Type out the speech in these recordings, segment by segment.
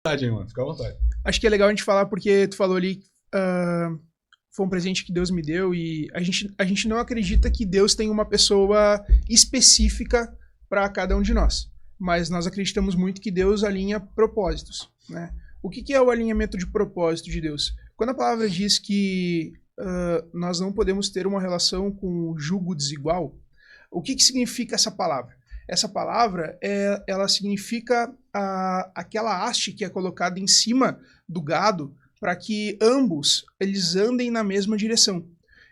vontade, hein, mano. Fica à vontade. Acho que é legal a gente falar porque tu falou ali, foi um presente que Deus me deu e a gente não acredita que Deus tem uma pessoa específica para cada um de nós. Mas nós acreditamos muito que Deus alinha propósitos, né? O que é o alinhamento de propósito de Deus? Quando a palavra diz que nós não podemos ter uma relação com jugo desigual, o que significa essa palavra? Essa palavra, ela significa aquela haste que é colocada em cima do gado para que ambos eles andem na mesma direção.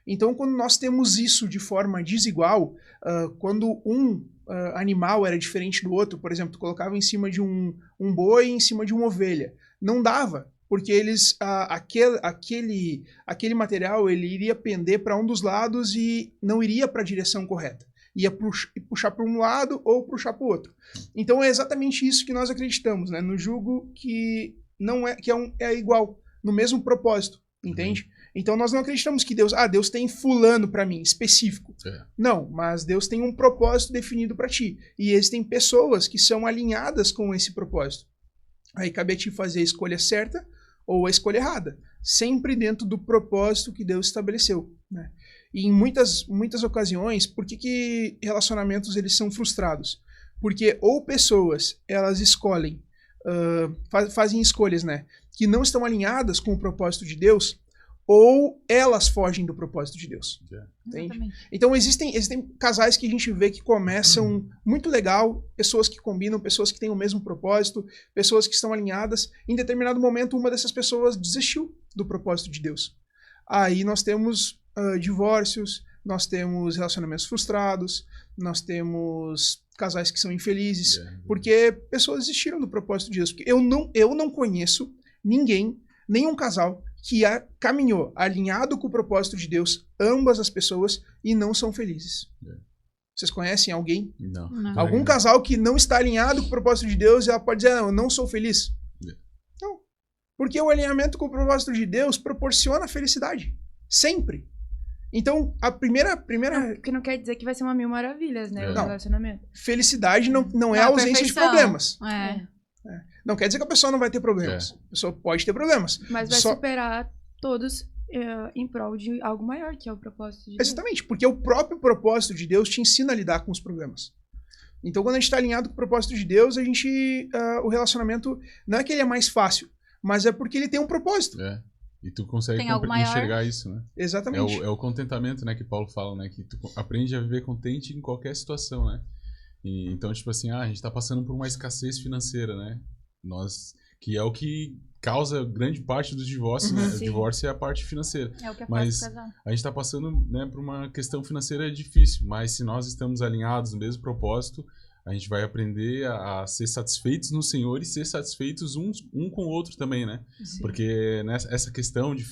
Então, quando nós temos isso de forma desigual, quando um animal era diferente do outro, por exemplo, tu colocava em cima de um boi e em cima de uma ovelha, não dava, porque eles aquele material ele iria pender para um dos lados e não iria para a direção correta. Ia puxar para um lado ou puxar para o outro. Então é exatamente isso que nós acreditamos, né? No jugo que não é, que é igual, no mesmo propósito, entende? Então nós não acreditamos que Deus tem fulano para mim, específico. Não, mas Deus tem um propósito definido para ti. E existem pessoas que são alinhadas com esse propósito. Aí cabe a ti fazer a escolha certa ou a escolha errada. Sempre dentro do propósito que Deus estabeleceu, né? E em muitas ocasiões, por que relacionamentos eles são frustrados? Porque ou pessoas, elas escolhem, fazem escolhas, né, que não estão alinhadas com o propósito de Deus, ou elas fogem do propósito de Deus. Entende? Então existem casais que a gente vê que começam muito legal, pessoas que combinam, pessoas que têm o mesmo propósito, pessoas que estão alinhadas. Em determinado momento, uma dessas pessoas desistiu do propósito de Deus. Aí nós temos divórcios, nós temos relacionamentos frustrados, nós temos casais que são infelizes, porque pessoas desistiram do propósito de Deus. Porque eu não conheço nenhum casal que caminhou alinhado com o propósito de Deus, ambas as pessoas, e não são felizes. Vocês conhecem alguém? Não. Algum casal que não está alinhado com o propósito de Deus e ela pode dizer, não, eu não sou feliz? Não. Porque o alinhamento com o propósito de Deus proporciona felicidade. Sempre. Então, a primeira... Porque não quer dizer que vai ser uma mil maravilhas, né? O relacionamento. Felicidade não é a ausência de problemas. Não quer dizer que a pessoa não vai ter problemas. A pessoa pode ter problemas. Mas vai superar todos em prol de algo maior, que é o propósito de Deus. Exatamente, porque o próprio propósito de Deus te ensina a lidar com os problemas. Então, quando a gente está alinhado com o propósito de Deus, o relacionamento não é que ele é mais fácil, mas é porque ele tem um propósito. E tu consegue enxergar isso, né? Exatamente. É o contentamento, né, que Paulo fala, né? Que tu aprende a viver contente em qualquer situação, né? Então, tipo assim, a gente tá passando por uma escassez financeira, né? Que é o que causa grande parte dos divórcios, né? O divórcio é a parte financeira. É o que mas a gente tá passando, né, por uma questão financeira difícil, mas se nós estamos alinhados no mesmo propósito, a gente vai aprender a ser satisfeitos no Senhor e ser satisfeitos um com o outro também, né? Sim. Porque essa questão de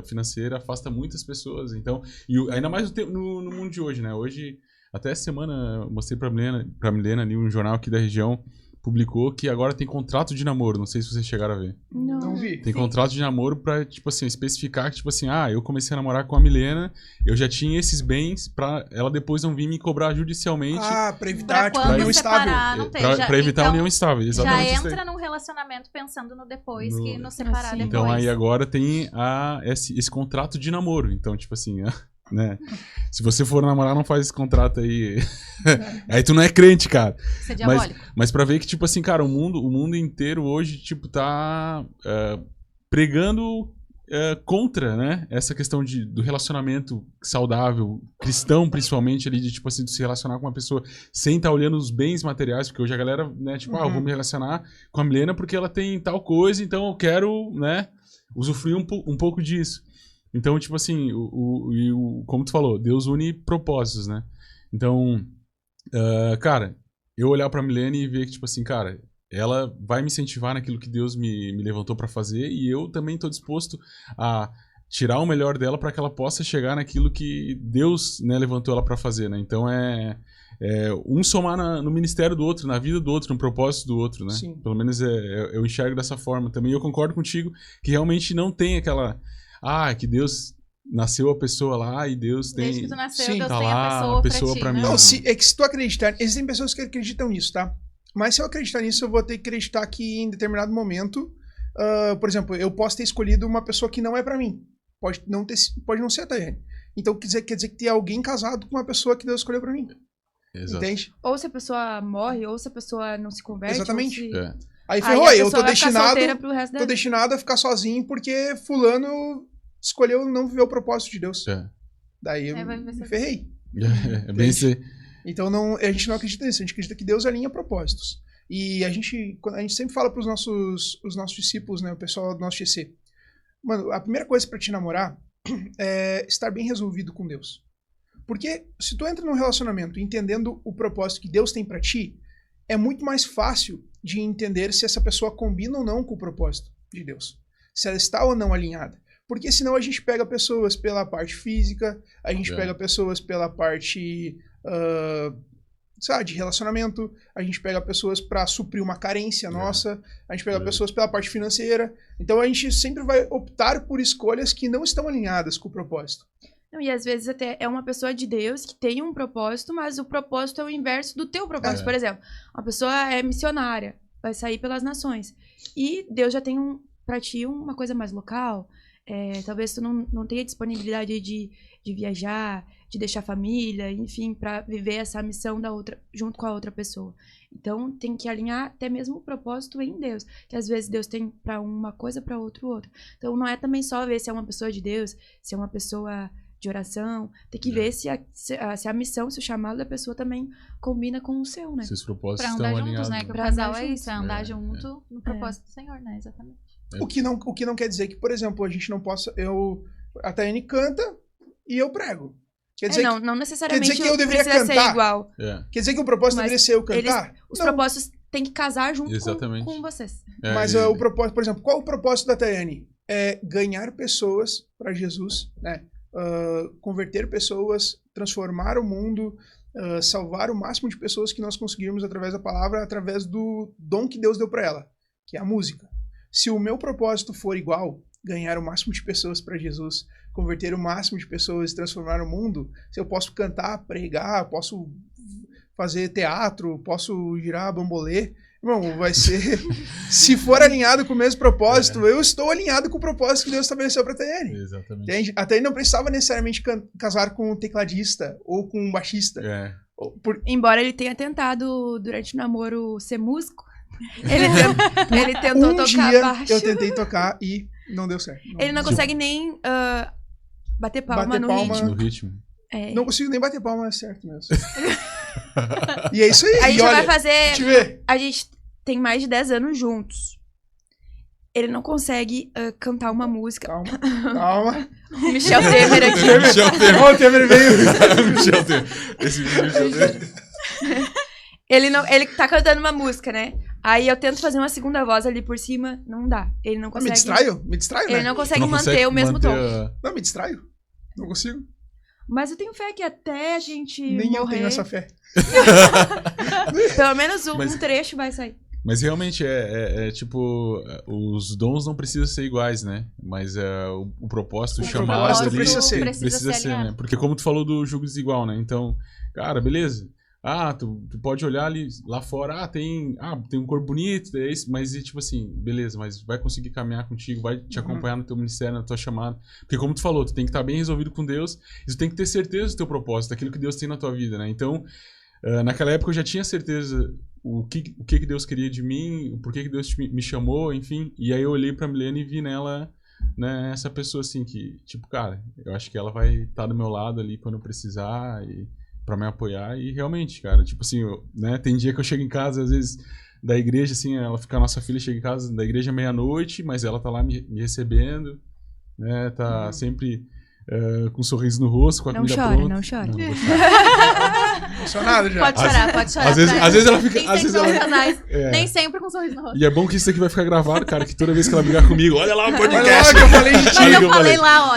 financeira afasta muitas pessoas. Então, e ainda mais no mundo de hoje, né? Hoje, até essa semana, eu mostrei pra Milena ali, um jornal aqui da região, publicou que agora tem contrato de namoro. Não sei se vocês chegaram a ver. Não vi. Tem contrato de namoro pra, tipo assim, especificar que, tipo assim, eu comecei a namorar com a Milena, eu já tinha esses bens pra ela depois não vir me cobrar judicialmente. Pra evitar, tipo, união estável. Pra evitar união estável, exatamente. Já entra num relacionamento pensando no depois, que no separar depois. Então aí agora tem esse contrato de namoro. Então, tipo assim, né? Se você for namorar, não faz esse contrato aí. Aí tu não é crente, cara. Isso é diabólico. Mas pra ver que, tipo assim, cara, o mundo inteiro hoje, tipo, tá pregando contra, né? Essa questão do relacionamento saudável, cristão, principalmente, ali, de, tipo assim, de se relacionar com uma pessoa sem estar olhando os bens materiais, porque hoje a galera, né, tipo, eu vou me relacionar com a Milena porque ela tem tal coisa, então eu quero, né, usufruir um pouco disso. Então, tipo assim, como tu falou, Deus une propósitos, né? Então, cara, eu olhar pra Milene e ver que, tipo assim, cara, ela vai me incentivar naquilo que Deus me levantou pra fazer e eu também tô disposto a tirar o melhor dela pra que ela possa chegar naquilo que Deus, né, levantou ela pra fazer, né? Então, um somar no ministério do outro, na vida do outro, no propósito do outro, né? Sim. Pelo menos eu enxergo dessa forma também. Eu concordo contigo que realmente não tem aquela... que Deus nasceu a pessoa lá e Deus tem... Desde que tu nasceu, sim, Deus tá tem lá, a pessoa pra ti, pra né? mim. Não, é que se tu acreditar... Existem pessoas que acreditam nisso, tá? Mas se eu acreditar nisso, eu vou ter que acreditar que em determinado momento, por exemplo, eu posso ter escolhido uma pessoa que não é pra mim. Pode não ser a Tayane. Então quer dizer que tem alguém casado com uma pessoa que Deus escolheu pra mim. Exato. Entende? Ou se a pessoa morre, ou se a pessoa não se converte. Exatamente. Ou se... É. Aí ferrou, a eu pessoa tô vai ficar solteira destinado, pro resto da tô vida. destinado a ficar sozinho porque fulano escolheu não viver o propósito de Deus. É. Daí eu Vai me ser- ferrei. É bem isso aí. Então a gente não acredita nisso, a gente acredita que Deus alinha propósitos. E a gente sempre fala para os nossos discípulos, né, o pessoal do nosso GC. Mano, a primeira coisa para te namorar é estar bem resolvido com Deus. Porque se tu entra num relacionamento entendendo o propósito que Deus tem para ti, é muito mais fácil de entender se essa pessoa combina ou não com o propósito de Deus. Se ela está ou não alinhada. Porque senão a gente pega pessoas pela parte física, a gente pega pessoas pela parte de relacionamento, a gente pega pessoas para suprir uma carência nossa, a gente pega pessoas pela parte financeira. Então a gente sempre vai optar por escolhas que não estão alinhadas com o propósito. Não, e às vezes até é uma pessoa de Deus que tem um propósito, mas o propósito é o inverso do teu propósito. Por exemplo, uma pessoa é missionária, vai sair pelas nações. E Deus já tem pra ti uma coisa mais local. Talvez tu não tenha disponibilidade de viajar, de deixar a família, enfim, pra viver essa missão da outra, junto com a outra pessoa. Então tem que alinhar até mesmo o propósito em Deus. Que às vezes Deus tem pra uma coisa, pra outra. Então não é também só ver se é uma pessoa de Deus, se é uma pessoa de oração, tem que ver se a missão, se o chamado da pessoa também combina com o seu, né? Se os propósitos Pra estão andar alinhados. juntos, né? Que o Pra casal andar é isso, é andar É, junto no propósito do Senhor, né? Exatamente. O que não quer dizer que, por exemplo, a gente não possa... A Tayane canta e eu prego. Quer dizer, não necessariamente quer dizer que eu deveria precisa ser cantar? igual. quer dizer que o propósito Mas deveria ser eu cantar? Os Não. propósitos têm que casar junto Exatamente. com vocês. Mas o propósito, por exemplo, qual o propósito da Tayane? É ganhar pessoas para Jesus, né? Converter pessoas, transformar o mundo, salvar o máximo de pessoas que nós conseguirmos através da palavra, através do dom que Deus deu para ela, que é a música. Se o meu propósito for igual, ganhar o máximo de pessoas para Jesus, converter o máximo de pessoas, transformar o mundo, se eu posso cantar, pregar, posso fazer teatro, posso girar bambolê, irmão, vai ser... Se for alinhado com o mesmo propósito, eu estou alinhado com o propósito que Deus estabeleceu para a Tayane. Exatamente. Entende? A Tayane não precisava necessariamente casar com um tecladista ou com um baixista. Embora ele tenha tentado, durante o namoro, ser músico, ele tentou tocar baixo. Eu tentei tocar e não deu certo. Ele não consegue nem bater palma no ritmo. No ritmo. Não consigo nem bater palma, é certo mesmo. E é isso aí. A gente vai fazer... Deixa eu ver. A gente tem mais de 10 anos juntos. Ele não consegue cantar uma música. Calma. Michel Temer aqui. Michel Temer. O Temer veio. Michel Temer. Esse Michel Temer. Ele tá cantando uma música, né? Aí eu tento fazer uma segunda voz ali por cima, não dá. Ele não consegue. Me distraio, né? Ele não consegue manter o mesmo tom. Não, me distraio. Não consigo. Mas eu tenho fé que até a gente Nem morrer... eu tenho essa fé. Pelo menos um trecho vai sair. Mas realmente tipo, os dons não precisam ser iguais, né? Mas o propósito, o chamado ali precisa ser, né? Porque como tu falou do jugo desigual, né? Então, cara, beleza. Tu pode olhar ali lá fora, tem um corpo bonito, é isso, mas tipo assim, beleza, mas vai conseguir caminhar contigo, vai te acompanhar no teu ministério, na tua chamada. Porque como tu falou, tu tem que estar bem resolvido com Deus, e tu tem que ter certeza do teu propósito, daquilo que Deus tem na tua vida, né? Então, naquela época eu já tinha certeza o que Deus queria de mim, por que Deus me chamou, enfim. E aí eu olhei pra Milene e vi nela, né, essa pessoa assim que, tipo, cara, eu acho que ela vai estar do meu lado ali quando eu precisar e pra me apoiar. E realmente, cara, tipo assim, né, tem dia que eu chego em casa, às vezes, da igreja, assim, nossa filha chega em casa da igreja meia-noite, mas ela tá lá me recebendo, né, tá sempre com um sorriso no rosto, com a comida pronta. Não chora. Não vou chorar. Emocionado já. Pode chorar. Às vezes ela fica... Nem Às vezes sempre ela... emocionais, nem sempre com um sorriso no rosto. E é bom que isso aqui vai ficar gravado, cara, que toda vez que ela brigar comigo, olha lá o podcast. Olha lá que eu falei de ti. Mas eu falei lá, ó,